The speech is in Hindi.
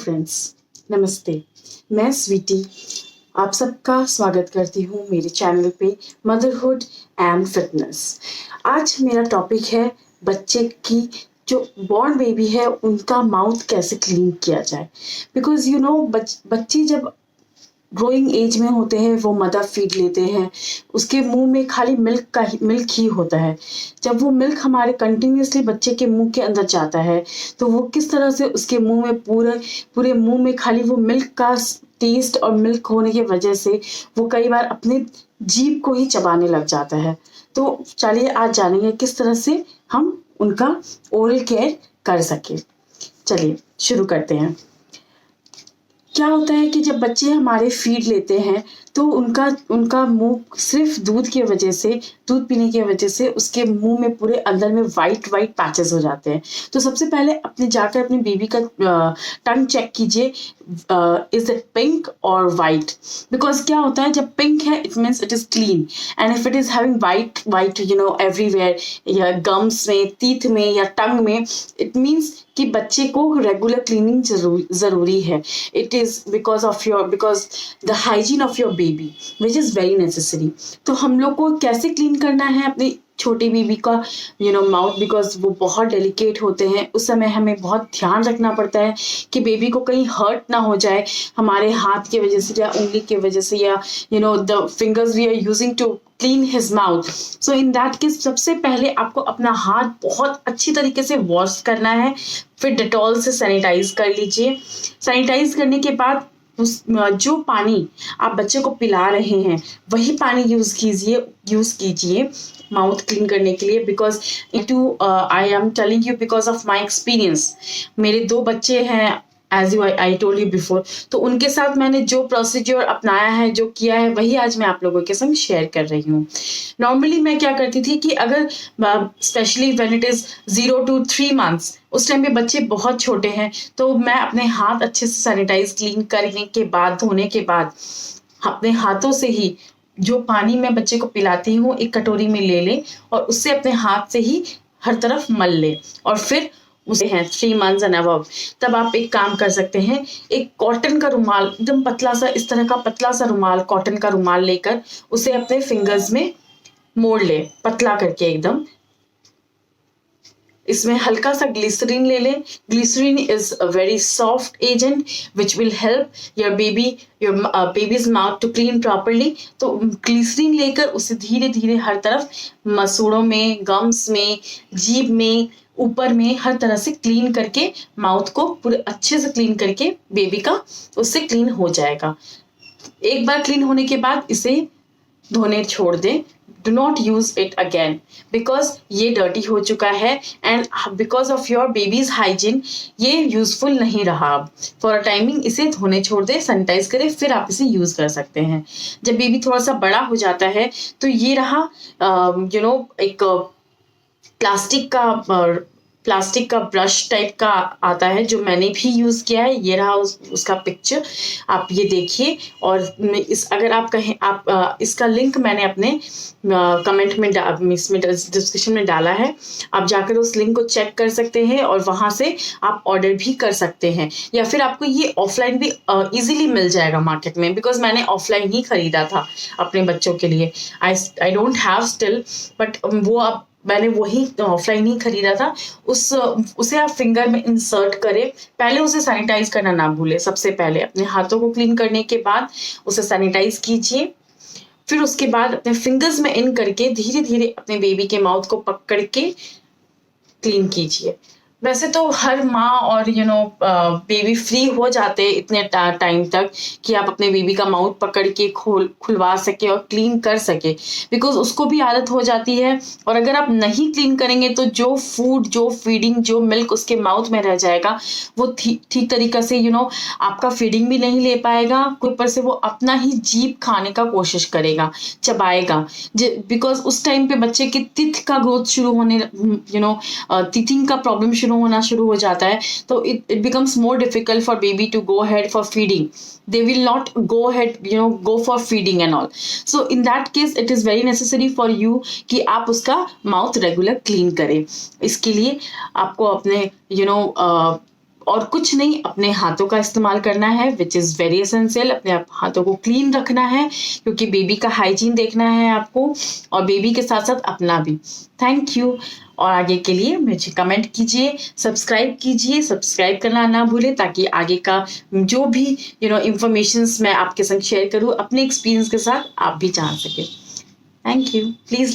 फ्रेंड्स, नमस्ते। मैं स्वीटी आप सबका स्वागत करती हूँ मेरे चैनल पे मदरहुड एंड फिटनेस। आज मेरा टॉपिक है बच्चे की जो बॉर्न बेबी है उनका माउथ कैसे क्लीन किया जाए। बिकॉज यू नो बच्चे जब ग्रोइंग एज में होते हैं वो मदर फीड लेते हैं, उसके मुंह में खाली मिल्क ही होता है। जब वो मिल्क हमारे कंटिन्यूसली बच्चे के मुंह के अंदर जाता है तो वो किस तरह से उसके मुंह में पूरे मुंह में खाली वो मिल्क का टेस्ट और मिल्क होने की वजह से वो कई बार अपने जीभ को ही चबाने लग जाता है। तो चलिए आज जानेंगे किस तरह से हम उनका ओरल केयर कर सके। चलिए शुरू करते हैं। क्या होता है कि जब बच्चे हमारे फीड लेते हैं तो उनका मुंह सिर्फ दूध पीने की वजह से उसके मुंह में पूरे अंदर में वाइट पैचेस हो जाते हैं। तो सबसे पहले जाकर अपनी बेबी का टंग चेक कीजिए, इज इट पिंक और वाइट। बिकॉज क्या होता है जब पिंक है it means it is clean, and if it is having white everywhere, या गम्स में, टीथ में या टंग में, इट मीन्स कि बच्चे को रेगुलर क्लीनिंग जरूरी है। It is because the hygiene of your baby which is very necessary. तो हम लोग को कैसे क्लीन करना है अपनी छोटी बेबी का माउथ, बिकॉज वो बहुत डेलिकेट होते हैं। उस समय हमें बहुत ध्यान रखना पड़ता है कि बेबी को कहीं हर्ट ना हो जाए हमारे हाथ की वजह से या उंगली की वजह से, या the fingers we are using to clean his mouth. So in that case सबसे पहले आपको अपना हाथ बहुत अच्छी तरीके से वॉश करना है, फिर डेटॉल से सैनिटाइज कर लीजिए। सैनिटाइज करने के बाद जो पानी आप बच्चे को पिला रहे हैं वही पानी यूज कीजिए माउथ क्लीन करने के लिए। Because I am telling you because of my experience. मेरे 2 बच्चे हैं as you I told you before, तो उनके साथ मैंने जो प्रोसीजर अपनाया है, जो किया है, वही आज मैं आप लोगों के संग शेयर कर रही हूँ। नॉर्मली मैं क्या करती थी कि अगर specially when it is 0 to 3 months, उस टाइम पे बच्चे बहुत छोटे हैं, तो मैं अपने हाथ अच्छे से सैनिटाइज क्लीन करने के बाद, धोने के बाद, अपने हाथों से ही जो पानी मैं बच्चे को पिलाती हूँ एक कटोरी में ले ले और उससे अपने हाथ से ही हर तरफ मल ले। और फिर उसे हैं 3 months एंड अबव, तब आप एक काम कर सकते हैं, एक कॉटन का रुमाल, एकदम पतला सा, इस तरह का पतला सा रुमाल, कॉटन का रुमाल लेकर उसे अपने फिंगर्स में मोड़ ले, पतला करके एकदम। इसमें हल्का सा ग्लिसरीन ले लें। Glycerine is a very soft agent which will help your baby's mouth to clean properly. तो ग्लिसरीन लेकर उसे धीरे धीरे हर तरफ, मसूड़ों में, गम्स में, जीभ में, ऊपर में, हर तरह से क्लीन करके माउथ को पूरे अच्छे से क्लीन करके बेबी का उससे क्लीन हो जाएगा। एक बार क्लीन होने के बाद इसे धोने छोड़ दें। Do not use it again because ये डर्टी हो चुका है, and because of your baby's hygiene ये यूजफुल नहीं रहा। फॉर अ टाइमिंग इसे धोने छोड़ दे, सैनिटाइज करें, फिर आप इसे यूज कर सकते हैं। जब बेबी थोड़ा सा बड़ा हो जाता है तो ये रहा एक प्लास्टिक का ब्रश टाइप का आता है जो मैंने भी यूज किया है। ये रहा उसका पिक्चर, आप ये देखिए। और अगर आप कहें, इसका लिंक मैंने अपने कमेंट में इसमें डिस्क्रिप्शन में डाला है, आप जाकर उस लिंक को चेक कर सकते हैं और वहां से आप ऑर्डर भी कर सकते हैं, या फिर आपको ये ऑफलाइन भी इजीली मिल जाएगा मार्केट में। बिकॉज मैंने ऑफलाइन ही खरीदा था अपने बच्चों के लिए। I don't have still, but मैंने वही ऑफलाइन ही खरीदा था। उसे आप फिंगर में इंसर्ट करें। पहले उसे सैनिटाइज करना ना भूलें। सबसे पहले अपने हाथों को क्लीन करने के बाद उसे सैनिटाइज कीजिए। फिर उसके बाद अपने फिंगर्स में इन करके धीरे धीरे अपने बेबी के माउथ को पकड़ के क्लीन कीजिए। वैसे तो हर माँ और बेबी फ्री हो जाते हैं इतने टाइम तक कि आप अपने बेबी का माउथ पकड़ के खुलवा सके और क्लीन कर सके, बिकॉज उसको भी आदत हो जाती है। और अगर आप नहीं क्लीन करेंगे तो जो फूड, जो फीडिंग, जो मिल्क उसके माउथ में रह जाएगा वो ठीक तरीका से आपका फीडिंग भी नहीं ले पाएगा। ऊपर से वो अपना ही जीभ खाने का कोशिश करेगा, चबाएगा। बिकॉज उस टाइम पे बच्चे के टीथ का ग्रोथ शुरू होने, टीथिंग का प्रॉब्लम होना शुरू हो जाता है। तो it becomes more difficult for baby to go ahead for feeding. They will not go ahead go for feeding and all. So in that case it is very necessary for you कि आप उसका माउथ रेगुलर क्लीन करें। इसके लिए आपको अपने और कुछ नहीं, अपने हाथों का इस्तेमाल करना है, विच इज़ वेरी एसेंशियल। अपने हाथों को क्लीन रखना है क्योंकि बेबी का हाइजीन देखना है आपको, और बेबी के साथ साथ अपना भी। Thank you. और आगे के लिए मुझे कमेंट कीजिए, सब्सक्राइब कीजिए, सब्सक्राइब करना ना भूलें ताकि आगे का जो भी इंफॉर्मेशंस मैं आपके संग शेयर करूँ अपने एक्सपीरियंस के साथ, आप भी जान सकें। Thank you. प्लीज़